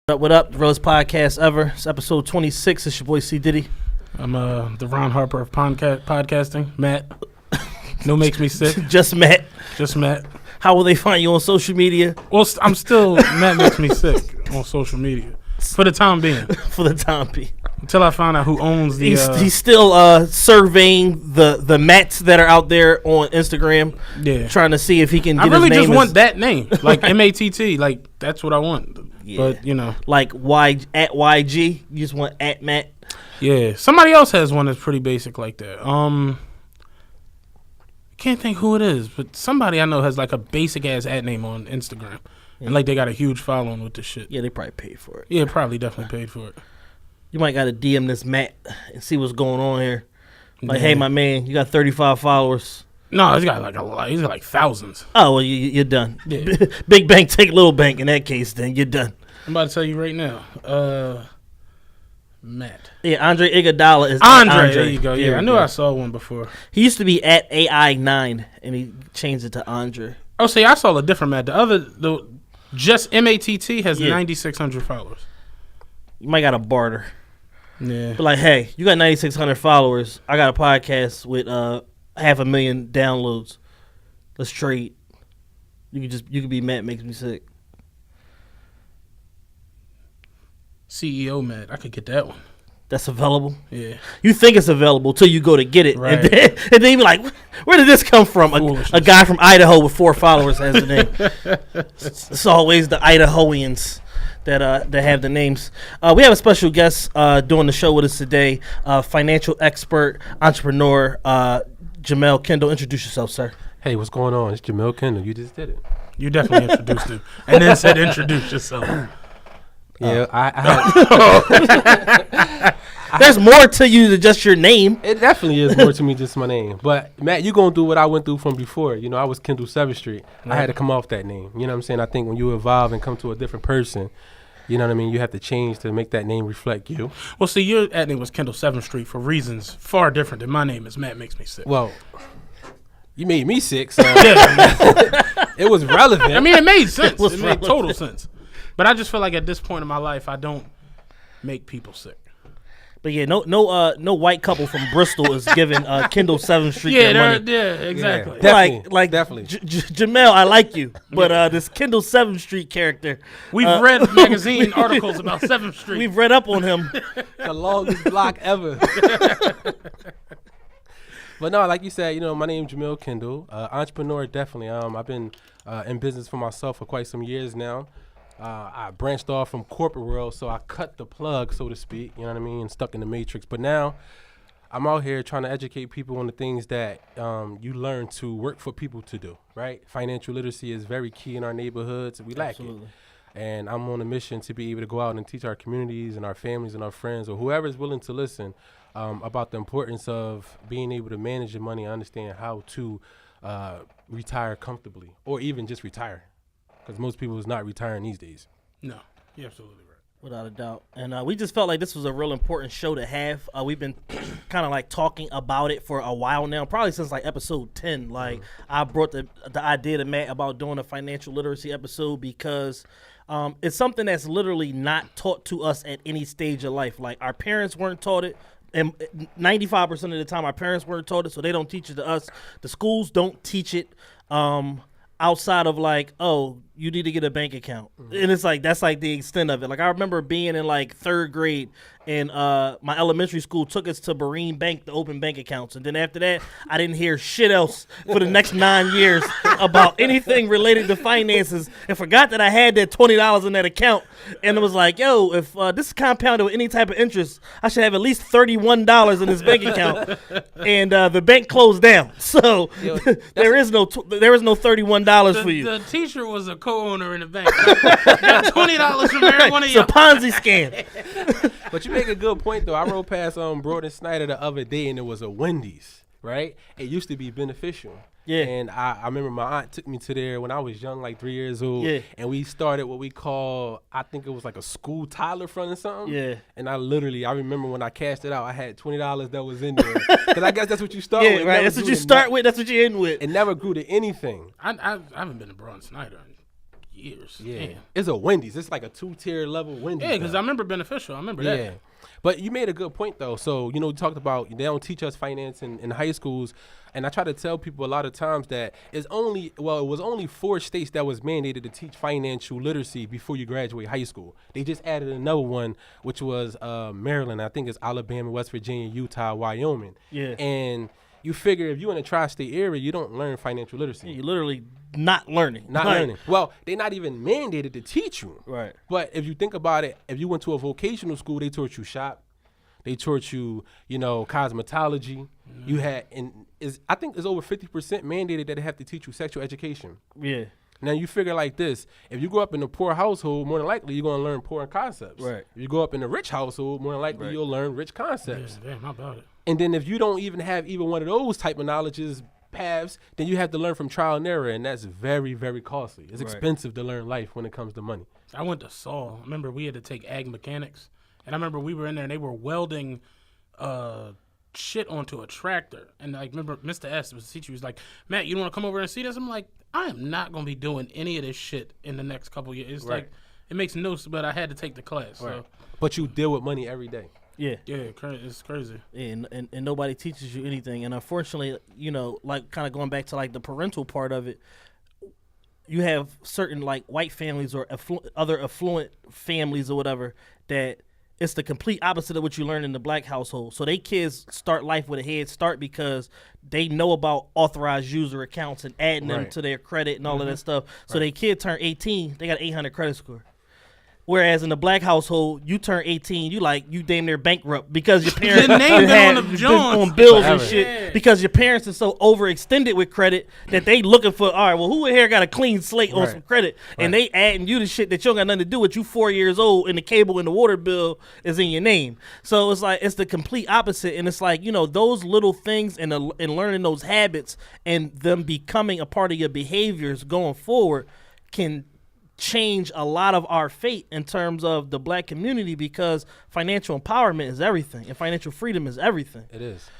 What up? The Realest podcast ever. It's episode 26. It's your boy C. Diddy. I'm the Ron Harper of podcasting. Matt. No makes me sick. Just Matt. How will they find you on social media? Well, I'm still Matt makes me sick on social media for the time being. Until I find out who owns the. He's still surveying the Matts that are out there on Instagram. Yeah. Trying to see if he can get his name. I really just want that name, like MATT. Like that's what I want. Yeah. But you know, like at YG. You just want at Matt. Yeah. Somebody else has one that's pretty basic like that. Can't think who it is, but somebody I know has like a basic ass ad name on Instagram, and like they got a huge following with this shit. Yeah, they probably paid for it. Yeah, definitely paid for it. You might got to DM this Matt and see what's going on here. Like, hey, my man, you got 35 followers. No, he's got like a lot. He's got like thousands. Oh, well, you're done. Yeah. Big bank, take little bank. In that case, then you're done. I'm about to tell you right now. Matt. Yeah, Andre Iguodala is Andre. There you go. Yeah, I knew I saw one before. He used to be at AI9, and he changed it to Andre. Oh, see, I saw a different Matt. Just MATT has 9,600 followers. You might got to barter. Yeah. But like, hey, you got 9,600 followers. I got a podcast with 500,000 downloads. Let's trade. You could be Matt makes me sick. CEO Matt, I could get that one. That's available? Yeah. You think it's available till you go to get it. Right. And then you be like, where did this come from? A guy from Idaho with 4 followers has the name. It's always the Idahoans that have the names. We have a special guest doing the show with us today, financial expert, entrepreneur, Jahmel. Kendall. Introduce yourself, sir. Hey, what's going on? It's Jahmel Kendall. You just did it. You definitely introduced him. And then said introduce yourself. Yeah, There's more to you than just your name. It definitely is more to me just my name. But, Matt, you're going to do what I went through from before. You know, I was Kendall 7th Street. Right. I had to come off that name. You know what I'm saying? I think when you evolve and come to a different person, you know what I mean, you have to change to make that name reflect you. Well, see, your ad name was Kendall 7th Street for reasons far different than my name is Matt Makes Me Sick. Well, you made me sick, so it was relevant. I mean, it made sense. It made total sense. But I just feel like at this point in my life, I don't make people sick. But yeah, no white couple from Bristol is giving Kendall 7th Street their money. Yeah, exactly. Yeah, definitely. Jahmel, I like you, but this Kendall 7th Street character. We've read magazine articles about 7th Street. We've read up on him. The longest block ever. But no, like you said, you know, my name's Jahmel Kendall. Entrepreneur, definitely. I've been in business for myself for quite some years now. I branched off from corporate world, so I cut the plug, so to speak, you know what I mean, and stuck in the matrix. But now I'm out here trying to educate people on the things that you learn to work for people to do, right? Financial literacy is very key in our neighborhoods. We lack it. And I'm on a mission to be able to go out and teach our communities and our families and our friends or whoever is willing to listen about the importance of being able to manage your money, understand how to retire comfortably or even just retire. Because most people is not retiring these days. No, you're absolutely right. Without a doubt. And we just felt like this was a real important show to have. We've been kind of like talking about it for a while now, probably since like episode 10. Like I brought the idea to Matt about doing a financial literacy episode because it's something that's literally not taught to us at any stage of life. Like our parents weren't taught it. And 95% of the time our parents weren't taught it, so they don't teach it to us. The schools don't teach it. Outside of like, oh, you need to get a bank account. And it's like, that's like the extent of it. Like I remember being in like 3rd grade and my elementary school took us to Marine Bank to open bank accounts. And then after that, I didn't hear shit else for the next 9 years about anything related to finances and forgot that I had that $20 in that account. And it was like, yo, if this is compounded with any type of interest, I should have at least $31 in this bank account. And the bank closed down. So there is no $31 for you. The teacher was a co-owner in the bank. Got $20 from every one of you. It's a Ponzi scam. But you make a good point, though. I rode past Broad and Snyder the other day, and it was a Wendy's, right? It used to be beneficial. Yeah. And I remember my aunt took me to there when I was young, like 3 years old. Yeah. And we started what we call, I think it was like a school Tyler fund or something. Yeah. And I remember when I cashed it out, I had $20 that was in there. Because I guess that's what you start with. Yeah, right. That's what you start with. That's what you end with. It never grew to anything. I haven't been to Broad and Snyder in years. Yeah, Damn. it's a Wendy's. It's like a 2-tier level Wendy's. Yeah, because now. I remember Beneficial. I remember Yeah. that. But you made a good point, though. So, you talked about they don't teach us finance in high schools. And I try to tell people a lot of times that it was only 4 states that was mandated to teach financial literacy before you graduate high school. They just added another one, which was Maryland. I think it's Alabama, West Virginia, Utah, Wyoming. Yeah. And you figure if you're in a tri-state area, you don't learn financial literacy. You're literally not learning. Not Like, learning. Well, they're not even mandated to teach you. Right. But if you think about it, if you went to a vocational school, they taught you shop. They taught you, cosmetology. You had, I think it's over 50% mandated that they have to teach you sexual education. Yeah. Now you figure like this: if you grow up in a poor household, more than likely you're gonna learn poor concepts. Right. If you grow up in a rich household, more than likely you'll learn rich concepts. Yeah, damn, how about it? And then if you don't even have even one of those type of knowledges paths, then you have to learn from trial and error, and that's very, very costly. It's expensive to learn life when it comes to money. I went to Saul. I remember we had to take ag mechanics, and I remember we were in there and they were welding shit onto a tractor. And I remember Mr. S was the teacher. He was like, "Matt, you want to come over and see this?" I'm like, I am not gonna be doing any of this shit in the next couple of years. It's like it makes no sense, but I had to take the class. So But you deal with money every day. Yeah. yeah, it's crazy. Yeah, and nobody teaches you anything. And unfortunately, like kind of going back to like the parental part of it, you have certain like white families or other affluent families or whatever that it's the complete opposite of what you learn in the black household. So they kids start life with a head start because they know about authorized user accounts and adding them to their credit and all of that stuff. So they kid turn 18, they got 800 credit score. Whereas in the black household, you turn 18, you damn near bankrupt because your parents Your name been on the Jones on bills and forever. shit. Because your parents are so overextended with credit that they looking for, all right, well, who in here got a clean slate on some credit? And they adding you the shit that you don't got nothing to do with. You 4 years old and the cable and the water bill is in your name. So it's like, it's the complete opposite. And it's like, those little things and learning those habits and them becoming a part of your behaviors going forward can change a lot of our fate in terms of the black community, because financial empowerment is everything and financial freedom is everything. It is.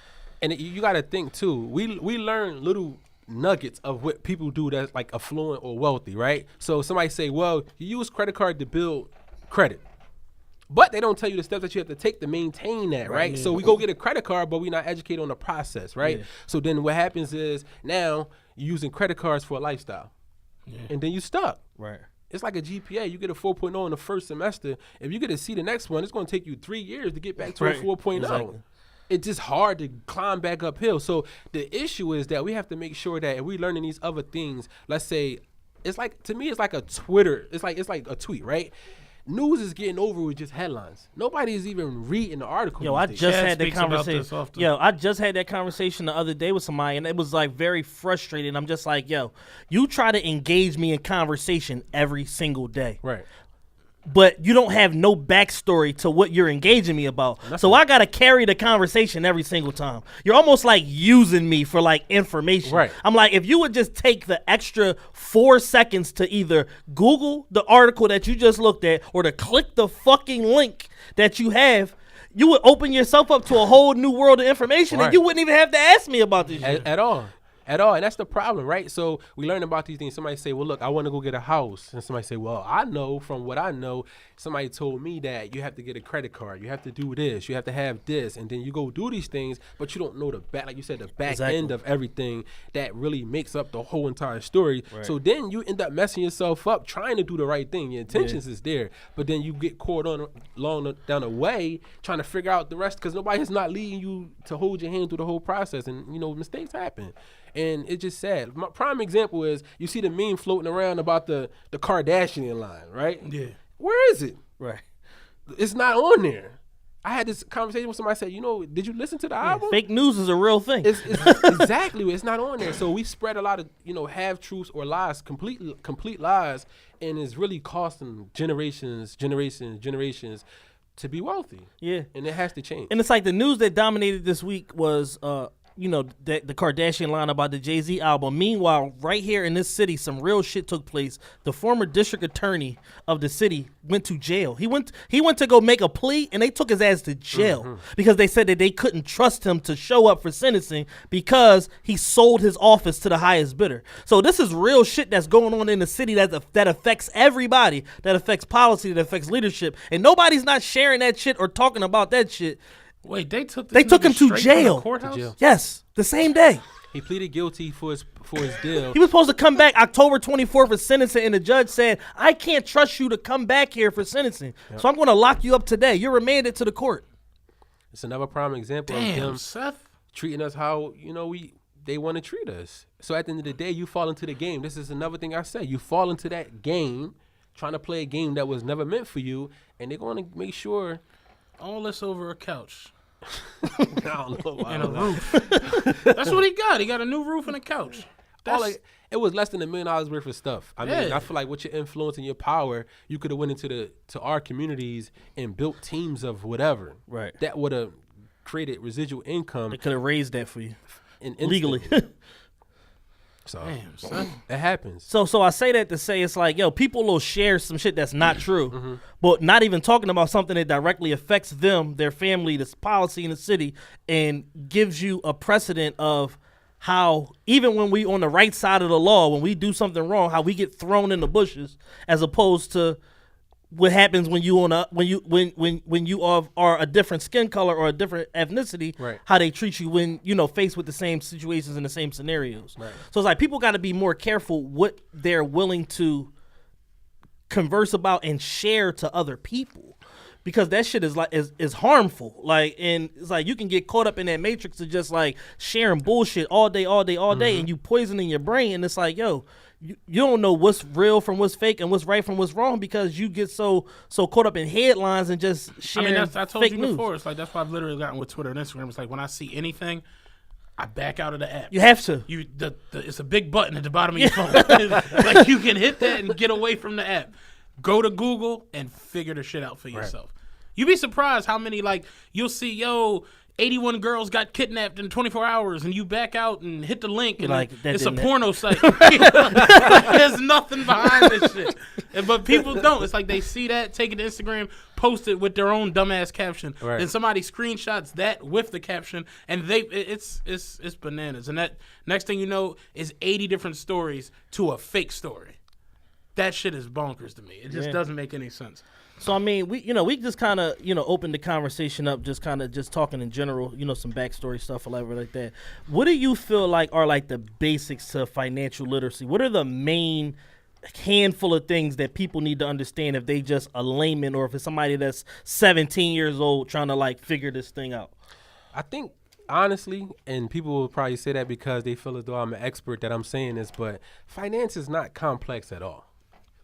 And you got to think too, we learn little nuggets of what people do that's like affluent or wealthy, right? So somebody say, well, you use credit card to build credit, but they don't tell you the steps that you have to take to maintain that, right? Yeah. So we go get a credit card, but we're not educated on the process, right? Yeah. So then what happens is now you're using credit cards for a lifestyle, and then you stuck. Right. It's like a GPA. You get a 4.0 in the first semester. If you get a C the next one, it's going to take you 3 years to get back to a 4.0. Exactly. It's just hard to climb back uphill. So the issue is that we have to make sure that if we're learning these other things, let's say, to me, it's like a Twitter. It's like a tweet, right? News is getting over with just headlines. Nobody is even reading the article. Yo, I just had that speaks about this conversation. often. Yo, I just had that conversation the other day with somebody, and it was like very frustrating. I'm just like, yo, you try to engage me in conversation every single day, Right. but you don't have no backstory to what you're engaging me about. So I gotta carry the conversation every single time. You're almost like using me for like information. Right. I'm like, if you would just take the extra 4 seconds to either Google the article that you just looked at or to click the fucking link that you have, you would open yourself up to a whole new world of information, and you wouldn't even have to ask me about this shit. At all. At all. And that's the problem, right? So we learn about these things. Somebody say, well, look, I want to go get a house. And somebody say, well, I know from what I know, somebody told me that you have to get a credit card. You have to do this. You have to have this. And then you go do these things, but you don't know the back, like you said, the back end of everything that really makes up the whole entire story. Right. So then you end up messing yourself up trying to do the right thing. Your intentions is there, but then you get caught on down the way trying to figure out the rest because nobody is not leading you to hold your hand through the whole process. And, mistakes happen. And it's just sad. My prime example is you see the meme floating around about the Kardashian line, right? Yeah. Where is it? Right. It's not on there. I had this conversation with somebody. Said, did you listen to the album? Fake news is a real thing. It's exactly. It's not on there. So we spread a lot of half truths or lies, complete lies, and it's really costing generations to be wealthy. Yeah. And it has to change. And it's like the news that dominated this week was the Kardashian line about the Jay-Z album. Meanwhile, right here in this city, some real shit took place. The former district attorney of the city went to jail. He went to go make a plea, and they took his ass to jail because they said that they couldn't trust him to show up for sentencing because he sold his office to the highest bidder. So this is real shit that's going on in the city that affects everybody, that affects policy, that affects leadership, and nobody's not sharing that shit or talking about that shit. Wait, they took him to jail. Courthouse? Yes, the same day. He pleaded guilty for his deal. He was supposed to come back October 24th for sentencing, and the judge said, I can't trust you to come back here for sentencing, so I'm going to lock you up today. You're remanded to the court. It's another prime example of them treating us how, they want to treat us. So at the end of the day, you fall into the game. This is another thing I said. You fall into that game, trying to play a game that was never meant for you, and they're going to make sure. All this over a couch. I don't know why. And a roof. That's what he got. He got a new roof and a couch. It was less than $1 million worth of stuff. I mean, I feel like with your influence and your power, you could have went into our communities and built teams of whatever. Right. That would have created residual income. They could have raised that for you legally. So damn, son. It happens. So I say that to say it's like, people will share some shit that's not true, but not even talking about something that directly affects them, their family, this policy in the city, and gives you a precedent of how even when we on the right side of the law, when we do something wrong, how we get thrown in the bushes, as opposed to what happens when you are a different skin color or a different ethnicity, right. How they treat you when faced with the same situations and the same scenarios. Right. So it's like people got to be more careful what they're willing converse about and share to other people, because that shit is harmful. Like, and it's like you can get caught up in that matrix of just like sharing bullshit all day, and you poisoning your brain. And it's like, you don't know what's real from what's fake and what's right from what's wrong because you get so caught up in headlines and just sharing I told fake you news. before. It's like that's why I've literally gotten with Twitter and Instagram. It's like when I see anything, I back out of the app. You have to. It's a big button at the bottom of your phone. Like you can hit that and get away from the app. Go to Google and figure the shit out for yourself. You'd be surprised how many, you'll see, 81 girls got kidnapped in 24 hours, and you back out and hit the link, and it's a porno site. There's nothing behind this shit. But people don't. It's like they see that, take it to Instagram, post it with their own dumbass caption. Right. Then somebody screenshots that with the caption, and it's bananas. And that next thing you know is 80 different stories to a fake story. That shit is bonkers to me. It just doesn't make any sense. So I mean, we just kind of opened the conversation up, just talking in general, some backstory stuff or whatever like that. What do you feel like are like the basics to financial literacy? What are the main handful of things that people need to understand if they just a layman or if it's somebody that's 17 years old trying to figure this thing out? I think honestly, and people will probably say that because they feel as though I'm an expert that I'm saying this, but finance is not complex at all.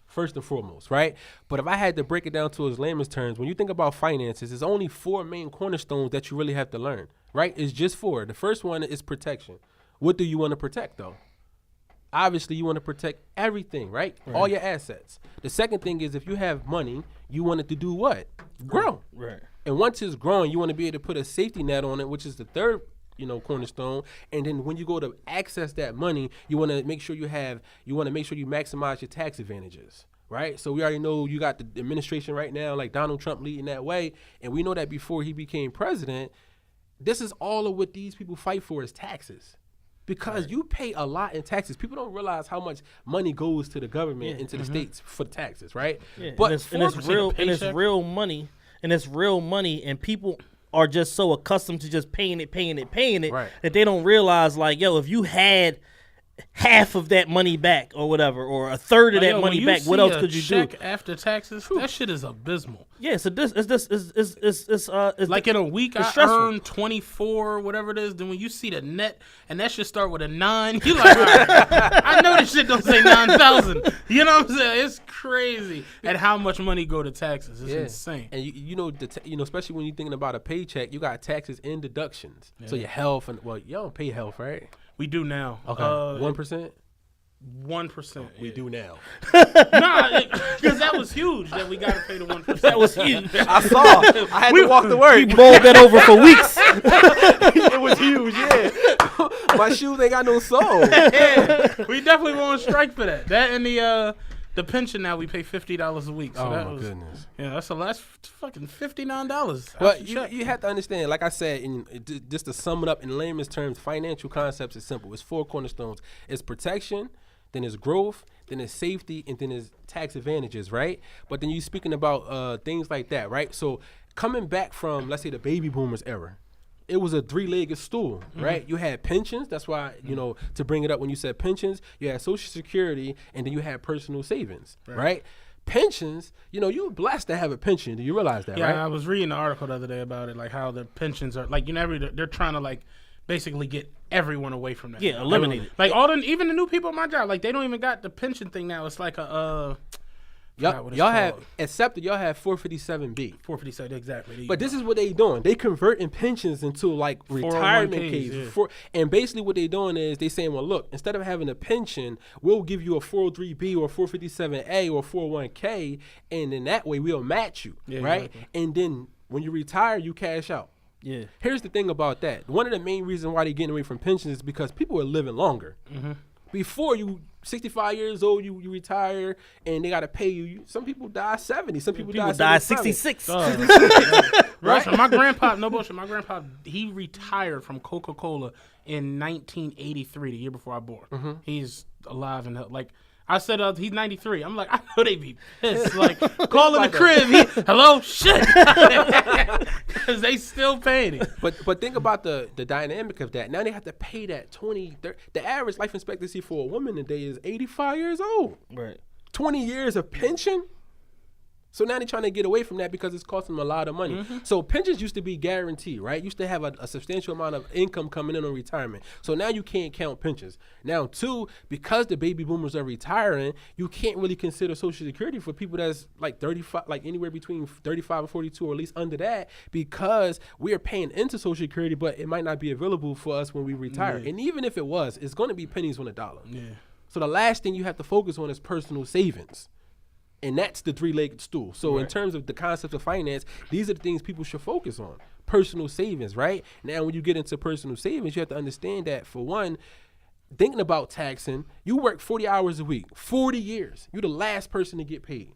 First and foremost, right? But if I had to break it down to its layman's terms, when you think about finances, there's only 4 main cornerstones that you really have to learn, right? It's just 4. The first one is protection. What do you want to protect, though? Obviously, you want to protect everything, right? All your assets. The second thing is if you have money, you want it to do what? Grow. Right. And once it's growing, you want to be able to put a safety net on it, which is the third cornerstone. And then when you go to access that money, you want to make sure you maximize your tax advantages, right? So we already know you got the administration right now, like Donald Trump leading that way. And we know that before he became president, this is all of what these people fight for is taxes. Because you pay a lot in taxes. People don't realize how much money goes to the government into the states for taxes, right? Yeah. But and it's real money, and people are just so accustomed to just paying it, right, that they don't realize, if you had half of that money back or whatever, or a third of that money back, what else could you do? After taxes, that shit is abysmal. Yeah, so it's like in a week I earn 24, whatever it is. Then when you see the net, and that should start with a 9, you like, all right, I know this shit don't say 9,000. You know what I'm saying? It's crazy at how much money go to taxes. It's insane. And especially when you're thinking about a paycheck, you got taxes and deductions. So your health you don't pay health, right? We do now. Okay, 1%. 1%. We do now. Nah, because that was huge that we got to pay the 1%. That was huge. I saw. I had to walk to work. We mulled that over for weeks. It was huge, yeah. My shoes ain't got no sole. Yeah, we definitely were on strike for that. That and the pension now we pay $50 a week. So that was, goodness. Yeah, that's the last fucking $59. But you have to understand, like I said, just to sum it up in layman's terms, financial concepts is simple. It's 4 cornerstones. It's protection, then it's growth, then it's safety, and then it's tax advantages, right? But then you speaking about things like that, right? So coming back from, let's say, the baby boomers era, it was a 3-legged stool, right? You had pensions. That's why, to bring it up when you said pensions, you had Social Security, and then you had personal savings, right? Pensions, you're blessed to have a pension. Do you realize that, right? Yeah, I was reading an article the other day about it, like how the pensions are, like, they're trying to, like, basically get everyone away from that. Yeah, eliminate it. Like, even the new people at my job, like, they don't even got the pension thing now. It's like a, y'all have accepted. Y'all have 457B. 457, exactly. But this is what they doing. They converting pensions into like retirement 401ks, cases. yeah. And basically what they doing is they saying, well, look, instead of having a pension, we'll give you a 403B or 457A or 401K, and then that way we'll match you, right? Exactly. And then when you retire, you cash out. Yeah. Here's the thing about that. One of the main reasons why they're getting away from pensions is because people are living longer. Before you 65 years old, you retire and they got to pay you. Some people die 70. Some people die 66. Right? So my grandpa, no bullshit, my grandpa, he retired from Coca-Cola in 1983, the year before I was born. He's alive and like, I said he's 93. I'm like, I know they be pissed. Like, calling the crib. Hello? Shit. Because they still paying it. But think about the dynamic of that. Now they have to pay that 20, 30. The average life expectancy for a woman today is 85 years old. Right. 20 years of pension. So now they're trying to get away from that because it's costing them a lot of money. So pensions used to be guaranteed, right? Used to have a substantial amount of income coming in on retirement. So now you can't count pensions. Now, too, because the baby boomers are retiring, you can't really consider Social Security for people that's like 35, like anywhere between 35 and 42, or at least under that, because we are paying into Social Security, but it might not be available for us when we retire. And even if it was, it's going to be pennies on a dollar. Yeah. So the last thing you have to focus on is personal savings. And that's the 3-legged stool. So in terms of the concept of finance, these are the things people should focus on. Personal savings, right? Now, when you get into personal savings, you have to understand that, for one, thinking about taxing, you work 40 hours a week, 40 years. You're the last person to get paid.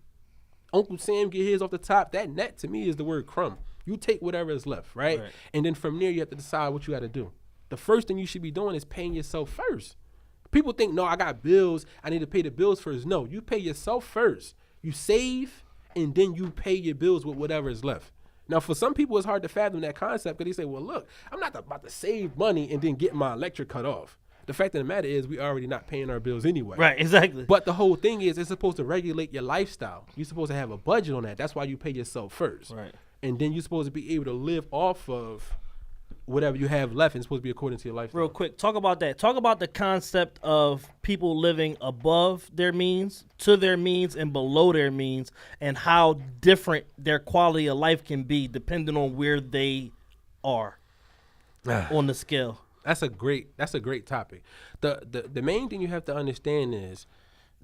Uncle Sam get his off the top. That net, to me, is the word crumb. You take whatever is left, right? And then from there, you have to decide what you got to do. The first thing you should be doing is paying yourself first. People think, no, I got bills. I need to pay the bills first. No, you pay yourself first. You save, and then you pay your bills with whatever is left. Now, for some people, it's hard to fathom that concept because they say, well, look, I'm not about to save money and then get my electric cut off. The fact of the matter is we already not paying our bills anyway. Right, exactly. But the whole thing is it's supposed to regulate your lifestyle. You're supposed to have a budget on that. That's why you pay yourself first. Right. And then you're supposed to be able to live off of whatever you have left, and it's supposed to be according to your lifestyle. Real quick, talk about that. Talk about the concept of people living above their means, to their means, and below their means, and how different their quality of life can be depending on where they are on the scale. That's a great topic. The main thing you have to understand is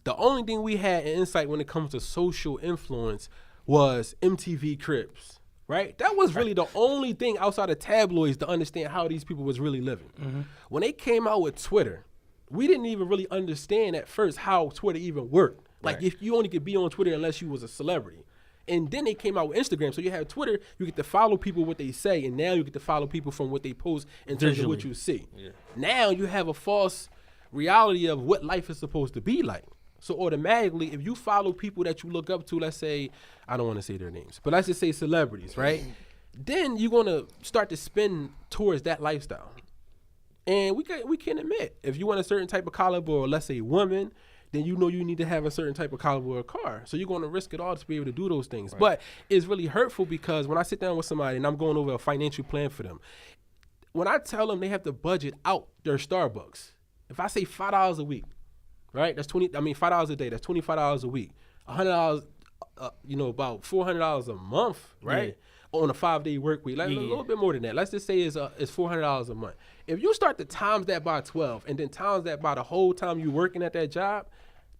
the only thing we had in insight when it comes to social influence was MTV Cribs. Right? That was really the only thing outside of tabloids to understand how these people was really living. When they came out with Twitter, we didn't even really understand at first how Twitter even worked. Like, if you only could be on Twitter unless you was a celebrity. And then they came out with Instagram. So you have Twitter, you get to follow people what they say, and now you get to follow people from what they post in terms of what you see. Yeah. Now you have a false reality of what life is supposed to be like. So automatically, if you follow people that you look up to, let's say, I don't want to say their names, but let's just say celebrities, right? Then you're going to start to spin towards that lifestyle. And we can admit, if you want a certain type of caliber, or let's say woman, then you know you need to have a certain type of caliber of car. So you're going to risk it all to be able to do those things. Right. But it's really hurtful because when I sit down with somebody and I'm going over a financial plan for them, when I tell them they have to budget out their Starbucks, if I say $5 a week, right? That's $5 a day. That's $25 a week. $100, about $400 a month, right? on a 5-day work week, like a little bit more than that. Let's just say it's $400 a month. If you start to times that by 12 and then times that by the whole time you're working at that job,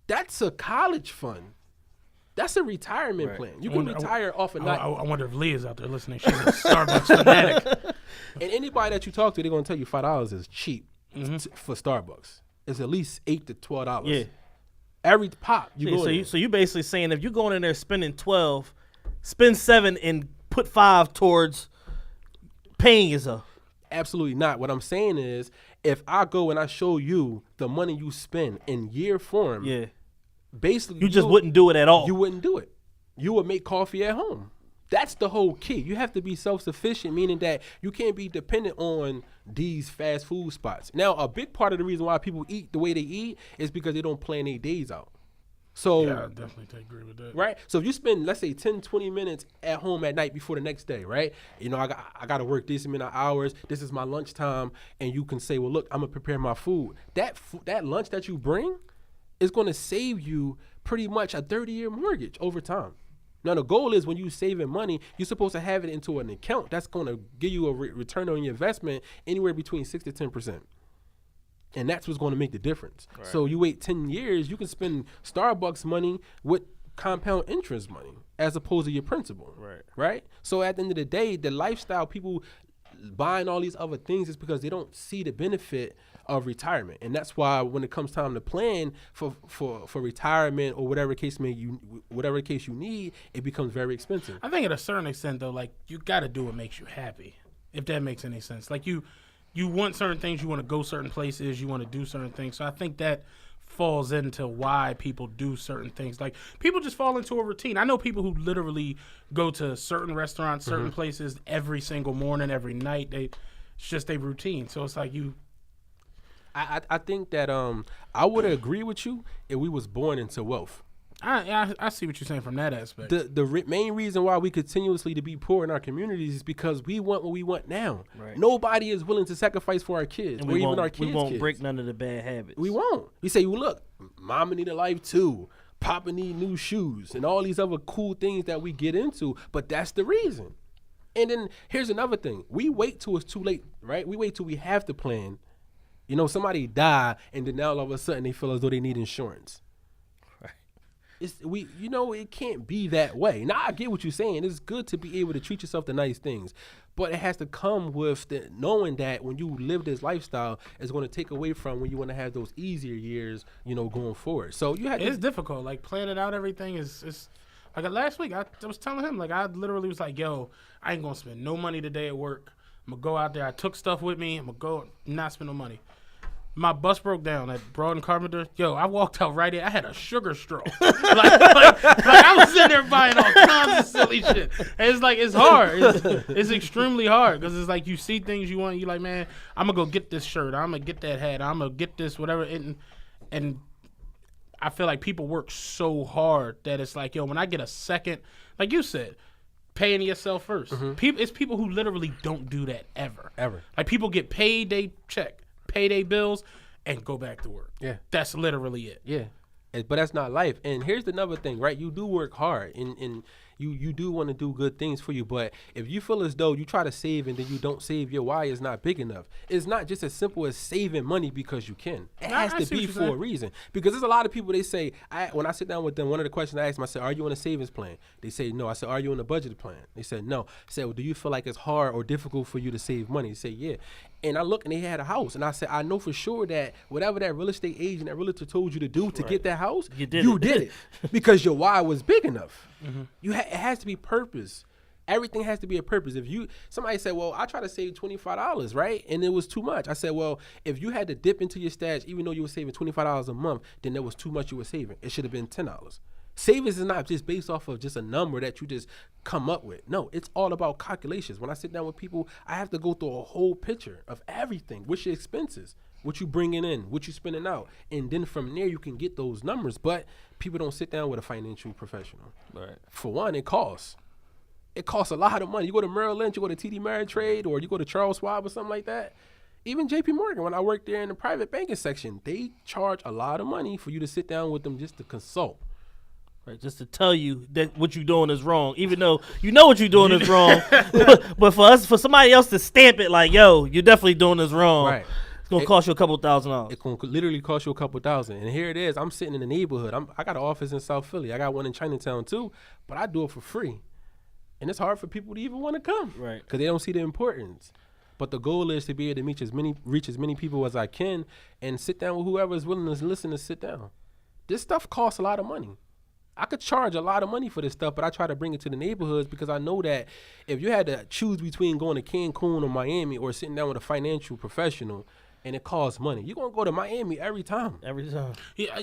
that's a college fund. That's a retirement plan. You can retire off a night. I wonder if Leah's out there listening. She's a Starbucks fanatic. And anybody that you talk to, they're going to tell you $5 is cheap for Starbucks. It's at least $8 to $12. Yeah. Every pop you go in. So you basically saying if you're going in there spending 12, spend 7 and put 5 towards paying yourself. Absolutely not. What I'm saying is if I go and I show you the money you spend in year form, basically you just wouldn't do it at all. You wouldn't do it. You would make coffee at home. That's the whole key. You have to be self-sufficient, meaning that you can't be dependent on these fast food spots. Now, a big part of the reason why people eat the way they eat is because they don't plan their days out. So yeah, I definitely agree with that. Right? So if you spend, let's say, 10, 20 minutes at home at night before the next day, right? You know, I got to work this amount of hours. This is my lunchtime. And you can say, well, look, I'm going to prepare my food. That lunch that you bring is going to save you pretty much a 30-year mortgage over time. Now, the goal is when you're saving money, you're supposed to have it into an account that's going to give you a return on your investment anywhere between 6 to 10%. And that's what's going to make the difference. Right. So you wait 10 years, you can spend Starbucks money with compound interest money as opposed to your principal. Right? So at the end of the day, the lifestyle people buying all these other things is because they don't see the benefit of retirement. And that's why when it comes time to plan for retirement or whatever case you need, it becomes very expensive. I think at a certain extent though, like you got to do what makes you happy, if that makes any sense. Like you want certain things, you want to go certain places, you want to do certain things. So I think that falls into why people do certain things. Like people just fall into a routine. I know people who literally go to certain restaurants, certain places every single morning, every night. It's just a routine. So it's like I think that I would agree with you if we was born into wealth. I see what you're saying from that aspect. The main reason why we continuously to be poor in our communities is because we want what we want now. Right. Nobody is willing to sacrifice for our kids and or even our kids. We won't break none of the bad habits. We won't. We say, well, look, mama need a life too. Papa need new shoes and all these other cool things that we get into. But that's the reason. And then here's another thing. We wait till it's too late, right? We wait till we have to plan. You know, somebody die, and then now all of a sudden they feel as though they need insurance. Right. It can't be that way. Now I get what you're saying. It's good to be able to treat yourself to nice things, but it has to come with knowing that when you live this lifestyle, it's going to take away from when you want to have those easier years, going forward. So it's difficult. Like planning out everything is like last week. I was telling him, like I literally was like, yo, I ain't gonna spend no money today at work. I'm going to go out there. I took stuff with me. I'm going to go not spend no money. My bus broke down at Broad and Carpenter. Yo, I walked out right there. I had a sugar straw. like I was in there buying all kinds of silly shit. And it's hard. It's extremely hard because it's like you see things you want. You're like, man, I'm going to go get this shirt. I'm going to get that hat. I'm going to get this whatever. And I feel like people work so hard that it's like, yo, when I get a second, like you said, paying yourself first. It's people who literally don't do that ever. Like people get paid, they check, pay their bills, and go back to work. Yeah, that's literally it. Yeah, but that's not life. And here's another thing, right? You do work hard, and you do want to do good things for you. But if you feel as though you try to save and then you don't save, your why is not big enough. It's not just as simple as saving money because you can. It has to be for a reason. Because there's a lot of people, they say, when I sit down with them, one of the questions I ask them, I said, are you on a savings plan? They say no. I said, are you on a budget plan? They said no. I said, well, do you feel like it's hard or difficult for you to save money? They say yeah. And I look and they had a house. And I said, I know for sure that whatever that real estate agent, that realtor told you to do to get that house, you did it. Because your why was big enough. It has to be purpose. Everything has to be a purpose. Somebody said, well, I try to save $25, right? And it was too much. I said, well, if you had to dip into your stash, even though you were saving $25 a month, then there was too much you were saving. It should have been $10. Savings is not just based off of just a number that you just come up with. No, it's all about calculations. When I sit down with people, I have to go through a whole picture of everything. What's your expenses? What you bringing in? What you spending out? And then from there, you can get those numbers. But people don't sit down with a financial professional. Right. For one, it costs. It costs a lot of money. You go to Merrill Lynch, you go to TD Ameritrade, or you go to Charles Schwab or something like that. Even JP Morgan, when I worked there in the private banking section, they charge a lot of money for you to sit down with them just to consult. Right, just to tell you that what you're doing is wrong, even though you know what you're doing is wrong. but for somebody else to stamp it like, yo, you're definitely doing this wrong. Right. It's gonna cost you a couple $1,000s. It's gonna literally cost you a couple $1,000. And here it is. I'm sitting in the neighborhood. I got an office in South Philly. I got one in Chinatown too, but I do it for free. And it's hard for people to even want to come, Right? Because they don't see the importance. But the goal is to be able to reach as many people as I can, and sit down with whoever is willing to listen to sit down. This stuff costs a lot of money. I could charge a lot of money for this stuff, but I try to bring it to the neighborhoods because I know that if you had to choose between going to Cancun or Miami or sitting down with a financial professional and it costs money, you're going to go to Miami every time. Every time. Yeah,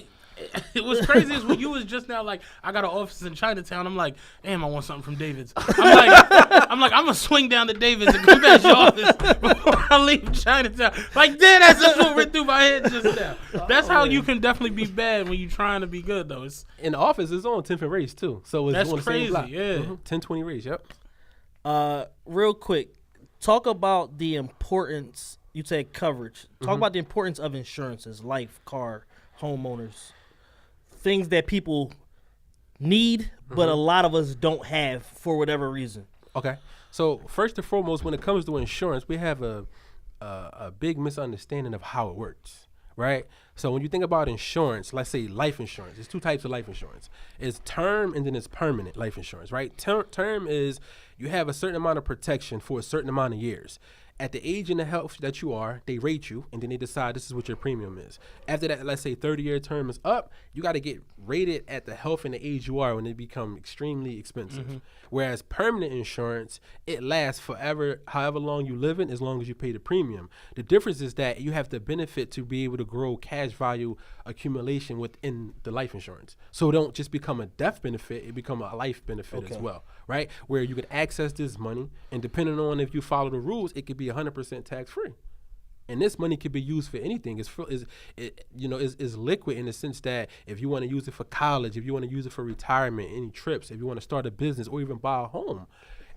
it was crazy is when you was just now like, I got an office in Chinatown. I'm like, damn, I want something from David's. I'm like, I'm gonna swing down to David's and come back to your office before I leave Chinatown. Like, that's just what went through my head just now. That's how you can definitely be bad when you're trying to be good, though. It's in the office, it's on 10th and Race too, so it's that's on the crazy. same block. Yeah, 1020 Race. Yep. Real quick, talk about the importance. You said coverage. Talk about the importance of insurances, life, car, homeowners, things that people need, but a lot of us don't have for whatever reason. Okay. So first and foremost, when it comes to insurance, we have a big misunderstanding of how it works, right? So when you think about insurance, let's say life insurance, there's two types of life insurance. It's term and then it's permanent life insurance, right? Term is you have a certain amount of protection for a certain amount of years. At the age and the health that you are, they rate you, and then they decide this is what your premium is. After that, let's say 30-year term is up, you got to get rated at the health and the age you are when they become extremely expensive. Whereas permanent insurance, it lasts forever, however long you live in, as long as you pay the premium. The difference is that you have the benefit to be able to grow cash value accumulation within the life insurance. So it don't just become a death benefit, it become a life benefit as well, right? Where you can access this money, and depending on if you follow the rules, it could be 100% tax-free. And this money could be used for anything. It's liquid in the sense that if you want to use it for college, if you want to use it for retirement, any trips, if you want to start a business or even buy a home,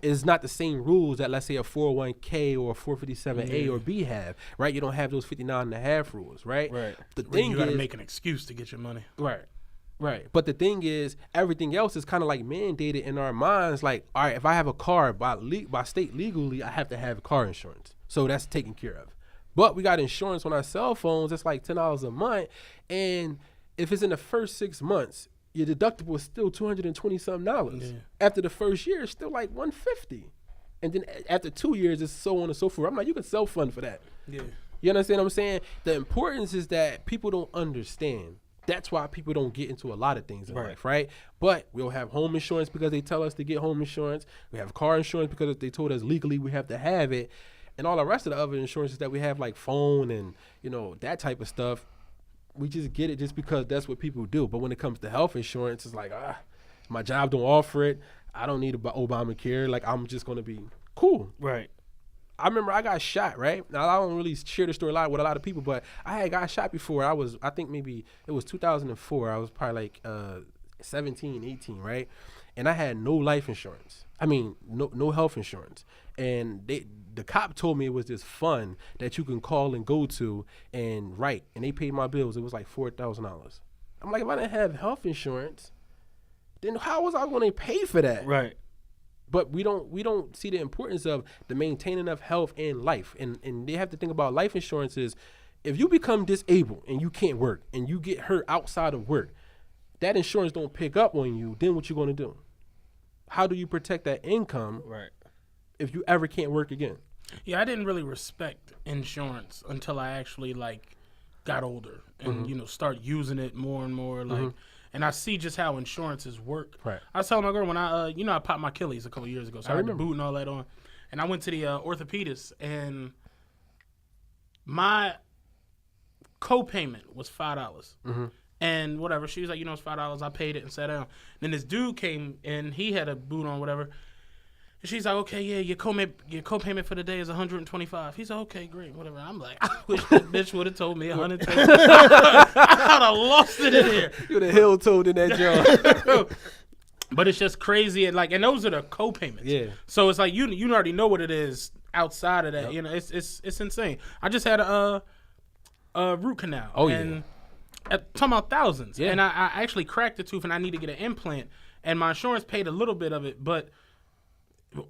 it's not the same rules that, let's say, a 401k or a 457A or B have, right? You don't have those 59.5 rules, right? Right. The thing you got to is, make an excuse to get your money. Right. But the thing is, everything else is kind of like mandated in our minds. Like, all right, if I have a car by state legally, I have to have car insurance. So that's taken care of. But we got insurance on our cell phones. It's like $10 a month. And if it's in the first 6 months, your deductible is still $220-something. Yeah. After the first year, it's still like $150. And then after 2 years, it's so on and so forth. I'm like, you can self-fund for that. Yeah. You understand what I'm saying? The importance is that people don't understand. That's why people don't get into a lot of things in life, right? But we'll have home insurance because they tell us to get home insurance. We have car insurance because they told us legally we have to have it. And all the rest of the other insurances that we have, like phone and, that type of stuff, we just get it just because that's what people do. But when it comes to health insurance, it's like, my job don't offer it. I don't need Obamacare. Like, I'm just going to be cool. Right. I remember I got shot, right? Now, I don't really share this story a lot with a lot of people, but I had got shot before. I think maybe it was 2004. I was probably like 17, 18, right? And I had no life insurance. I mean, no health insurance. And the cop told me it was this fund that you can call and go to and write. And they paid my bills. It was like $4,000. I'm like, if I didn't have health insurance, then how was I going to pay for that? Right. But we don't see the importance of the maintaining of health and life. And they have to think about life insurance is if you become disabled and you can't work and you get hurt outside of work, that insurance don't pick up on you, then what you going to do? How do you protect that income if you ever can't work again? Yeah, I didn't really respect insurance until I actually got older and start using it more and more and I see just how insurances work. Right. I was telling my girl when I popped my Achilles a couple years ago, so I had the boot and all that on, and I went to the orthopedist and my co-payment was $5. And whatever, she was like, it's $5. I paid it and sat down. Then this dude came and he had a boot on, whatever. And she's like, okay, yeah, your co-payment for the day is $125. He's like, okay, great, whatever. I'm like, I wish that bitch would have told me $125. I would have lost it in here. You would have hill-toed in that job. But it's just crazy, and those are the co-payments. Yeah. So it's like you already know what it is outside of that. Yep. It's insane. I just had a root canal. Oh, and talking about thousands. Yeah. And I actually cracked the tooth and I need to get an implant. And my insurance paid a little bit of it, but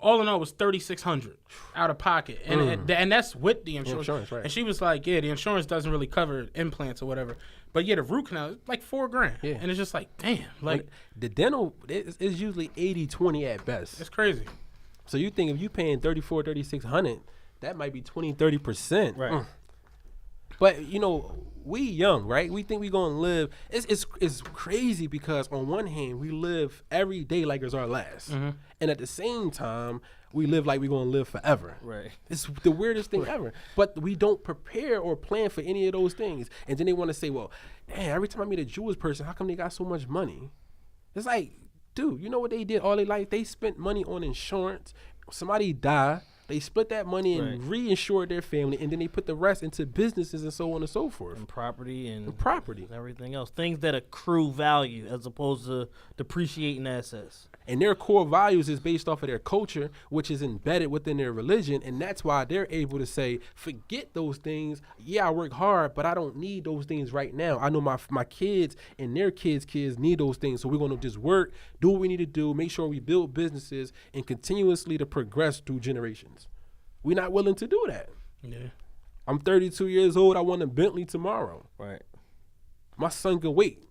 all in all, it was $3,600 out of pocket, and that's with the insurance. Right. And she was like, "Yeah, the insurance doesn't really cover implants or whatever, but yeah, the root canal is like $4,000." Yeah. And it's just like, damn, like the dental is usually 80-20 at best. it's crazy. So you think if you paying $3,600, that might be 20-30%. Right. But you know, we young, right? We think we gonna live. It's crazy because on one hand we live every day like it's our last, and at the same time we live like we gonna live forever. Right. It's the weirdest thing ever. But we don't prepare or plan for any of those things, and then they want to say, "Well, damn, every time I meet a Jewish person, how come they got so much money?" It's like, dude, you know what they did all their life? They spent money on insurance. Somebody died. They split that money and reinsured their family, and then they put the rest into businesses and so on and so forth. And property and everything else. Things that accrue value as opposed to depreciating assets. And their core values is based off of their culture, which is embedded within their religion, and that's why they're able to say, forget those things. Yeah, I work hard, but I don't need those things right now. I know my kids and their kids' need those things, so we're going to just work, do what we need to do, make sure we build businesses, and continuously to progress through generations. We're not willing to do that. Yeah. I'm 32 years old. I want a Bentley tomorrow. Right. My son can wait.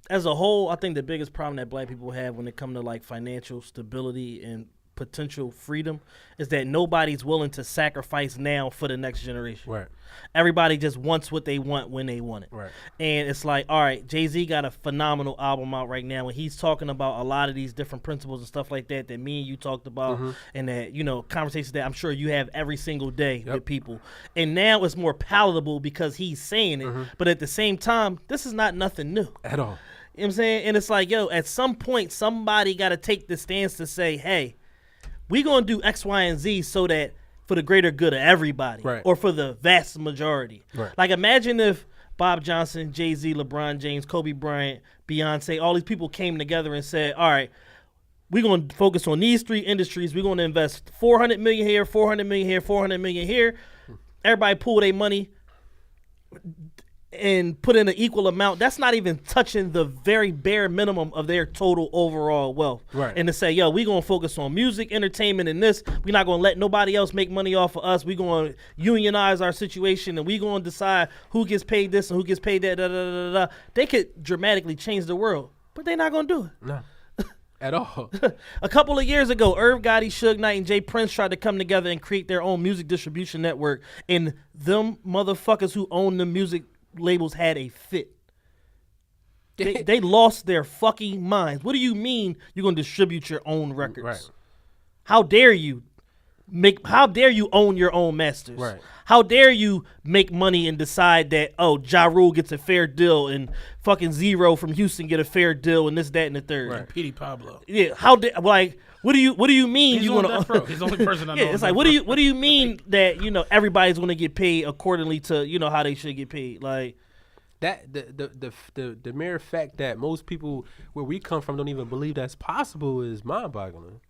As a whole, I think the biggest problem that black people have when it comes to like financial stability and potential freedom is that nobody's willing to sacrifice now for the next generation. Right. Everybody just wants what they want when they want it. Right. And it's like, all right, Jay-Z got a phenomenal album out right now, and he's talking about a lot of these different principles and stuff like that me and you talked about, and that, you know, conversations that I'm sure you have every single day with people. And now it's more palatable because he's saying it, but at the same time, this is not nothing new. At all. You know what I'm saying? And it's like, yo, at some point, somebody got to take the stance to say, hey, we going to do X, Y, and Z so that for the greater good of everybody, or for the vast majority. Right. Like, imagine if Bob Johnson, Jay-Z, LeBron James, Kobe Bryant, Beyonce, all these people came together and said, all right, we're going to focus on these three industries. We're going to invest $400 million here, $400 million here, $400 million here. Everybody pool their money and put in an equal amount. That's not even touching the very bare minimum of their total overall wealth. Right. And to say, yo, we're going to focus on music, entertainment, and this. We're not going to let nobody else make money off of us. We're going to unionize our situation, and we're going to decide who gets paid this and who gets paid that. Da, da, da, da, da. They could dramatically change the world, but they're not going to do it. No. At all. A couple of years ago, Irv Gotti, Suge Knight, and Jay Prince tried to come together and create their own music distribution network, and them motherfuckers who own the music labels had a fit. They lost their fucking minds. What do you mean you're going to distribute your own records? Right. How dare you own your own masters? Right. How dare you make money and decide that, oh, Ja Rule gets a fair deal and fucking Zero from Houston get a fair deal and this, that, and the third. Right. Petey Pablo. Yeah. What do you mean He's you on want death row. He's the only person I know. Yeah, it's like what do you mean that, you know, everybody's going to get paid accordingly to, you know, how they should get paid? Like that the mere fact that most people where we come from don't even believe that's possible is mind-boggling.